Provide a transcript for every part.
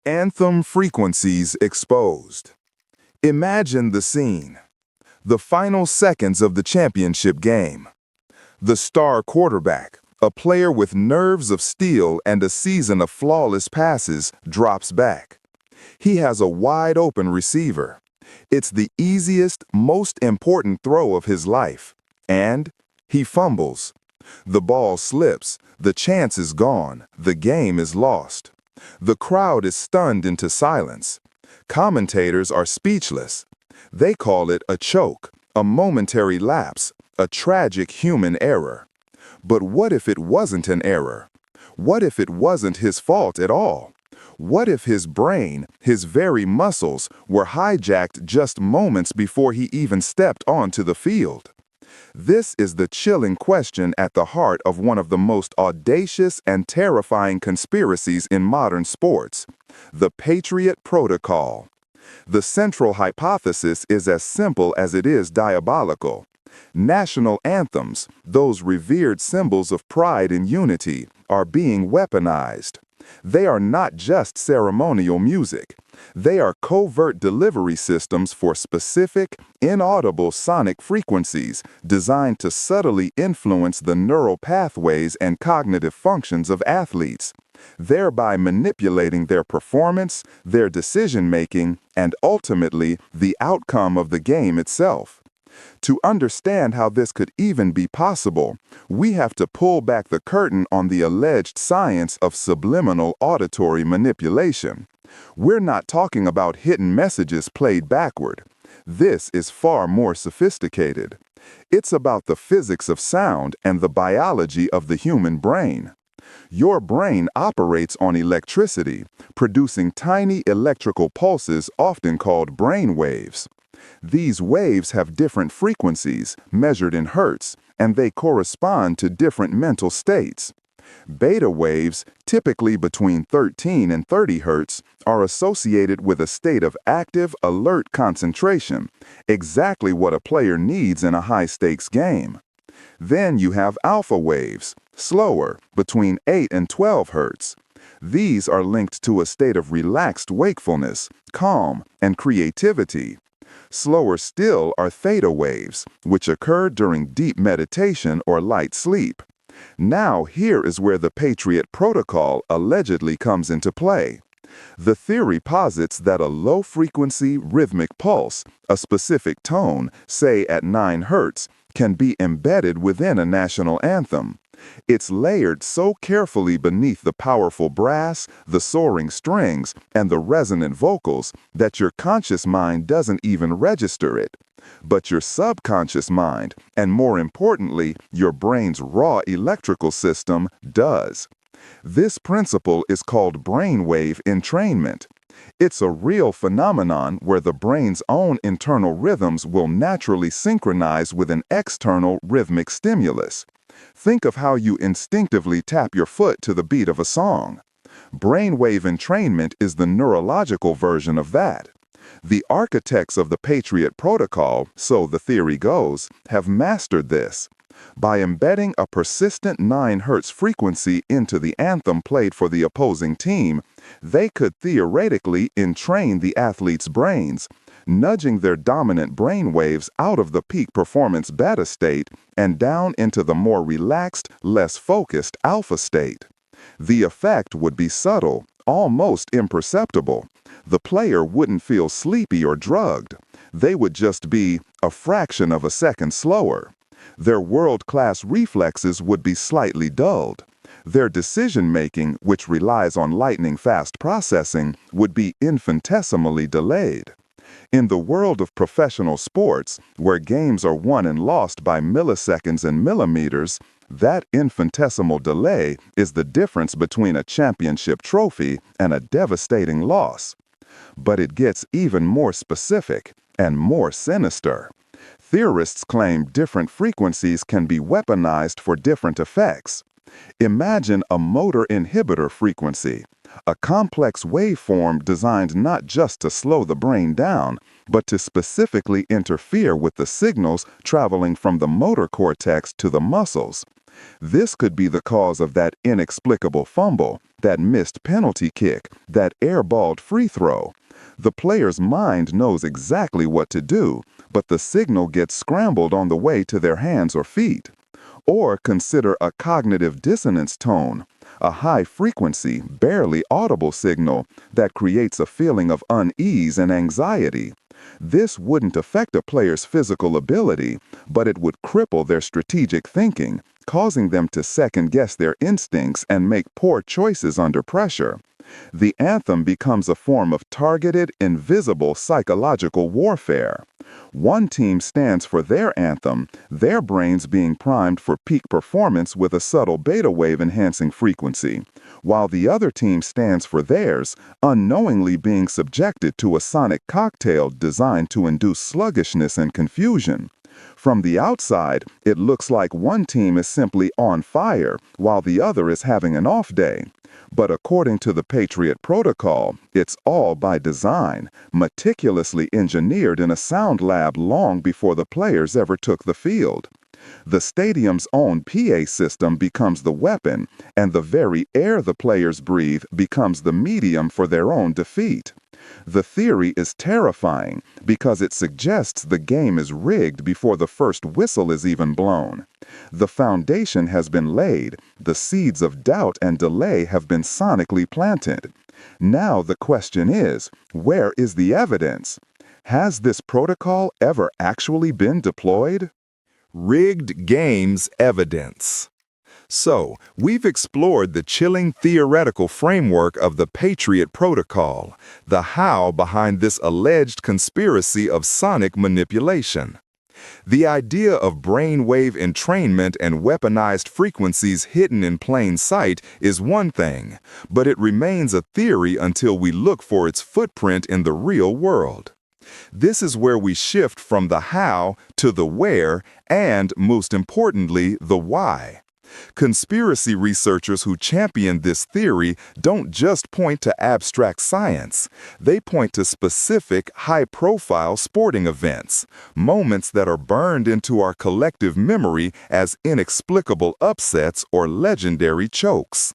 Anthem frequencies exposed. Imagine the scene. The final seconds of the championship game. The star quarterback, a player with nerves of steel and a season of flawless passes, drops back. He has a wide-open receiver. It's the easiest, most important throw of his life. And he fumbles. The ball slips, the chance is gone, the game is lost. The crowd is stunned into silence. Commentators are speechless. They call it a choke, a momentary lapse, a tragic human error. But what if it wasn't an error? What if it wasn't his fault at all? What if his brain, his very muscles, were hijacked just moments before he even stepped onto the field? This is the chilling question at the heart of one of the most audacious and terrifying conspiracies in modern sports, the Patriot Protocol. The central hypothesis is as simple as it is diabolical. National anthems, those revered symbols of pride and unity, are being weaponized. They are not just ceremonial music. They are covert delivery systems for specific, inaudible sonic frequencies designed to subtly influence the neural pathways and cognitive functions of athletes, thereby manipulating their performance, their decision-making, and ultimately the outcome of the game itself. To understand how this could even be possible, we have to pull back the curtain on the alleged science of subliminal auditory manipulation. We're not talking about hidden messages played backward. This is far more sophisticated. It's about the physics of sound and the biology of the human brain. Your brain operates on electricity, producing tiny electrical pulses often called brain waves. These waves have different frequencies, measured in hertz, and they correspond to different mental states. Beta waves, typically between 13 and 30 hertz, are associated with a state of active, alert concentration, exactly what a player needs in a high-stakes game. Then you have alpha waves, slower, between 8 and 12 hertz. These are linked to a state of relaxed wakefulness, calm, and creativity. Slower still are theta waves, which occur during deep meditation or light sleep. Now here is where the Patriot Protocol allegedly comes into play. The theory posits that a low-frequency rhythmic pulse, a specific tone, say at 9 hertz, can be embedded within a national anthem. It's layered so carefully beneath the powerful brass, the soaring strings, and the resonant vocals that your conscious mind doesn't even register it. But your subconscious mind, and more importantly, your brain's raw electrical system, does. This principle is called brainwave entrainment. It's a real phenomenon where the brain's own internal rhythms will naturally synchronize with an external rhythmic stimulus. Think of how you instinctively tap your foot to the beat of a song. Brainwave entrainment is the neurological version of that. The architects of the Patriot Protocol, so the theory goes, have mastered this. By embedding a persistent 9 hertz frequency into the anthem played for the opposing team, they could theoretically entrain the athletes' brains, nudging their dominant brain waves out of the peak performance beta state and down into the more relaxed, less focused alpha state. The effect would be subtle, almost imperceptible. The player wouldn't feel sleepy or drugged. They would just be a fraction of a second slower. Their world-class reflexes would be slightly dulled. Their decision-making, which relies on lightning-fast processing, would be infinitesimally delayed. In the world of professional sports, where games are won and lost by milliseconds and millimeters, that infinitesimal delay is the difference between a championship trophy and a devastating loss. But it gets even more specific and more sinister. Theorists claim different frequencies can be weaponized for different effects. Imagine a motor inhibitor frequency, a complex waveform designed not just to slow the brain down, but to specifically interfere with the signals traveling from the motor cortex to the muscles. This could be the cause of that inexplicable fumble, that missed penalty kick, that airballed free throw. The player's mind knows exactly what to do, but the signal gets scrambled on the way to their hands or feet. Or consider a cognitive dissonance tone, a high-frequency, barely audible signal that creates a feeling of unease and anxiety. This wouldn't affect a player's physical ability, but it would cripple their strategic thinking, causing them to second-guess their instincts and make poor choices under pressure. The anthem becomes a form of targeted, invisible psychological warfare. One team stands for their anthem, their brains being primed for peak performance with a subtle beta wave enhancing frequency, while the other team stands for theirs, unknowingly being subjected to a sonic cocktail designed to induce sluggishness and confusion. From the outside, it looks like one team is simply on fire, while the other is having an off day. But according to the Patriot Protocol, it's all by design, meticulously engineered in a sound lab long before the players ever took the field. The stadium's own PA system becomes the weapon, and the very air the players breathe becomes the medium for their own defeat. The theory is terrifying because it suggests the game is rigged before the first whistle is even blown. The foundation has been laid, the seeds of doubt and delay have been sonically planted. Now the question is, where is the evidence? Has this protocol ever actually been deployed? Rigged games evidence. So, we've explored the chilling theoretical framework of the Patriot Protocol, the how behind this alleged conspiracy of sonic manipulation. The idea of brainwave entrainment and weaponized frequencies hidden in plain sight is one thing, but it remains a theory until we look for its footprint in the real world. This is where we shift from the how to the where and, most importantly, the why. Conspiracy researchers who champion this theory don't just point to abstract science. They point to specific, high-profile sporting events, moments that are burned into our collective memory as inexplicable upsets or legendary chokes.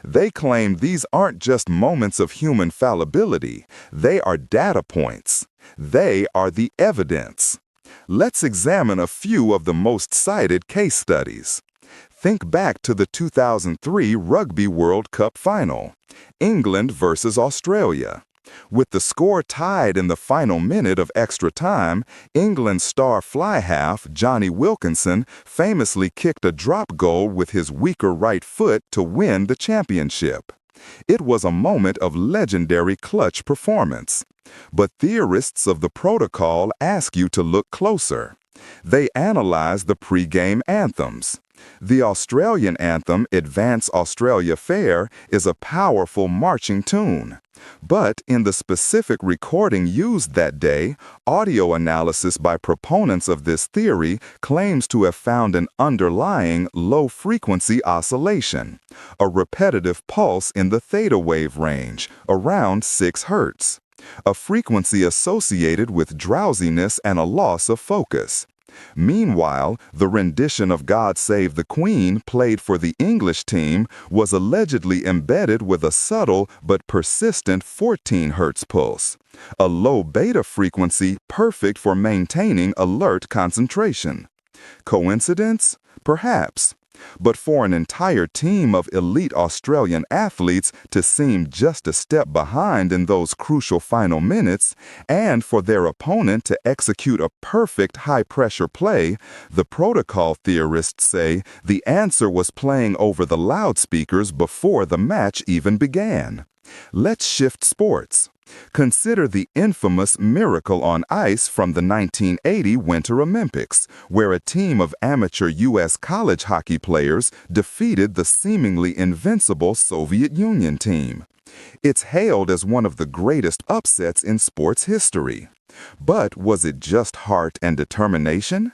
They claim these aren't just moments of human fallibility. They are data points. They are the evidence. Let's examine a few of the most cited case studies. Think back to the 2003 Rugby World Cup final, England versus Australia. With the score tied in the final minute of extra time, England's star fly-half, Johnny Wilkinson, famously kicked a drop goal with his weaker right foot to win the championship. It was a moment of legendary clutch performance. But theorists of the protocol ask you to look closer. They analyze the pre-game anthems. The Australian anthem, Advance Australia Fair, is a powerful marching tune. But in the specific recording used that day, audio analysis by proponents of this theory claims to have found an underlying low-frequency oscillation, a repetitive pulse in the theta wave range, around 6 Hz, a frequency associated with drowsiness and a loss of focus. Meanwhile, the rendition of God Save the Queen played for the English team was allegedly embedded with a subtle but persistent 14 Hz pulse, a low beta frequency perfect for maintaining alert concentration. Coincidence? Perhaps. But for an entire team of elite Australian athletes to seem just a step behind in those crucial final minutes, and for their opponent to execute a perfect high-pressure play, the protocol theorists say the answer was playing over the loudspeakers before the match even began. Let's shift sports. Consider the infamous Miracle on Ice from the 1980 Winter Olympics, where a team of amateur U.S. college hockey players defeated the seemingly invincible Soviet Union team. It's hailed as one of the greatest upsets in sports history. But was it just heart and determination?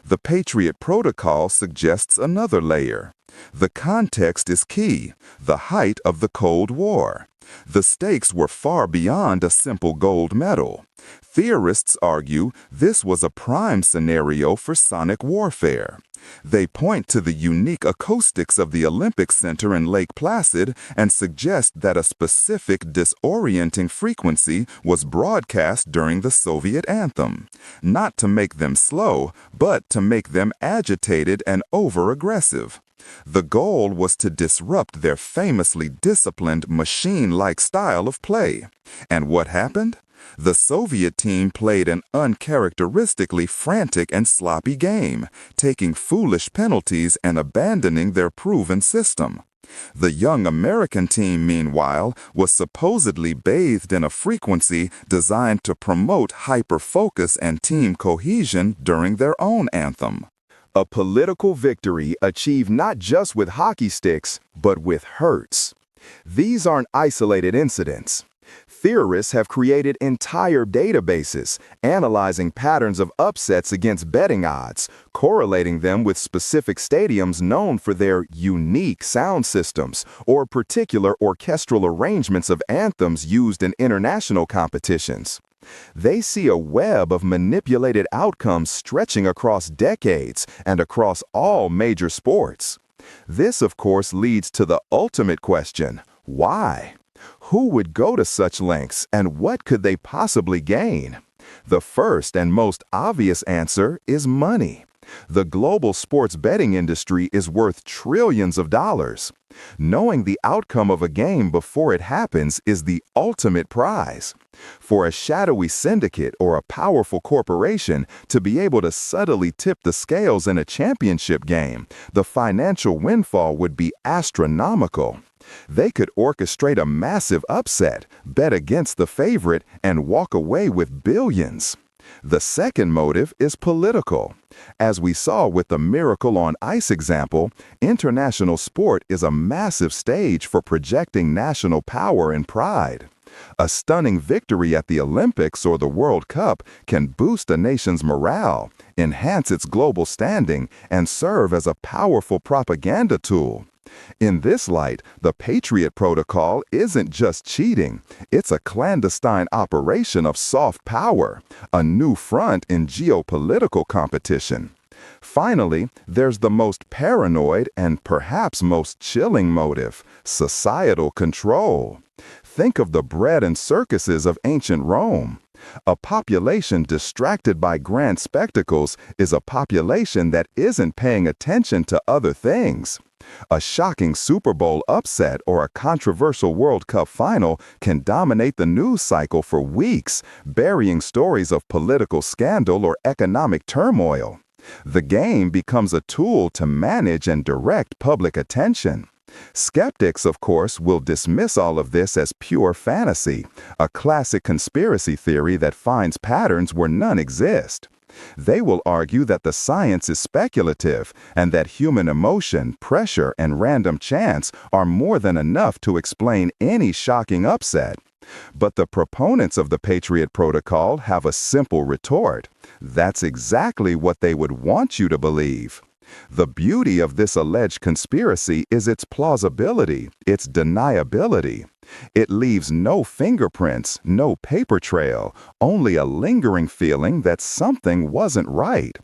The Patriot Protocol suggests another layer. The context is key, the height of the Cold War. The stakes were far beyond a simple gold medal. Theorists argue this was a prime scenario for sonic warfare. They point to the unique acoustics of the Olympic Center in Lake Placid and suggest that a specific disorienting frequency was broadcast during the Soviet anthem, not to make them slow, but to make them agitated and over-aggressive. The goal was to disrupt their famously disciplined, machine-like style of play. And what happened? The Soviet team played an uncharacteristically frantic and sloppy game, taking foolish penalties and abandoning their proven system. The young American team, meanwhile, was supposedly bathed in a frequency designed to promote hyper-focus and team cohesion during their own anthem. A political victory achieved not just with hockey sticks, but with hurts. These aren't isolated incidents. Theorists have created entire databases, analyzing patterns of upsets against betting odds, correlating them with specific stadiums known for their unique sound systems or particular orchestral arrangements of anthems used in international competitions. They see a web of manipulated outcomes stretching across decades and across all major sports. This, of course, leads to the ultimate question: why? Who would go to such lengths, and what could they possibly gain? The first and most obvious answer is money. The global sports betting industry is worth trillions of dollars. Knowing the outcome of a game before it happens is the ultimate prize. For a shadowy syndicate or a powerful corporation to be able to subtly tip the scales in a championship game, the financial windfall would be astronomical. They could orchestrate a massive upset, bet against the favorite, and walk away with billions. The second motive is political. As we saw with the Miracle on Ice example, international sport is a massive stage for projecting national power and pride. A stunning victory at the Olympics or the World Cup can boost a nation's morale, enhance its global standing, and serve as a powerful propaganda tool. In this light, the Patriot Protocol isn't just cheating, it's a clandestine operation of soft power, a new front in geopolitical competition. Finally, there's the most paranoid and perhaps most chilling motive: societal control. Think of the bread and circuses of ancient Rome. A population distracted by grand spectacles is a population that isn't paying attention to other things. A shocking Super Bowl upset or a controversial World Cup final can dominate the news cycle for weeks, burying stories of political scandal or economic turmoil. The game becomes a tool to manage and direct public attention. Skeptics, of course, will dismiss all of this as pure fantasy, a classic conspiracy theory that finds patterns where none exist. They will argue that the science is speculative and that human emotion, pressure, and random chance are more than enough to explain any shocking upset. But the proponents of the Patriot Protocol have a simple retort. That's exactly what they would want you to believe. The beauty of this alleged conspiracy is its plausibility, its deniability. It leaves no fingerprints, no paper trail, only a lingering feeling that something wasn't right.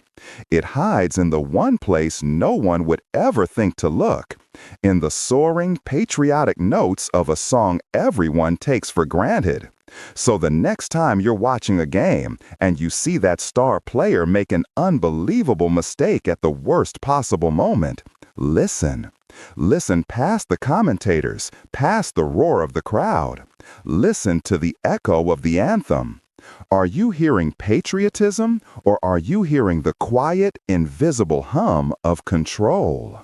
It hides in the one place no one would ever think to look, in the soaring, patriotic notes of a song everyone takes for granted. So the next time you're watching a game and you see that star player make an unbelievable mistake at the worst possible moment, listen. Listen past the commentators, past the roar of the crowd. Listen to the echo of the anthem. Are you hearing patriotism, or are you hearing the quiet, invisible hum of control?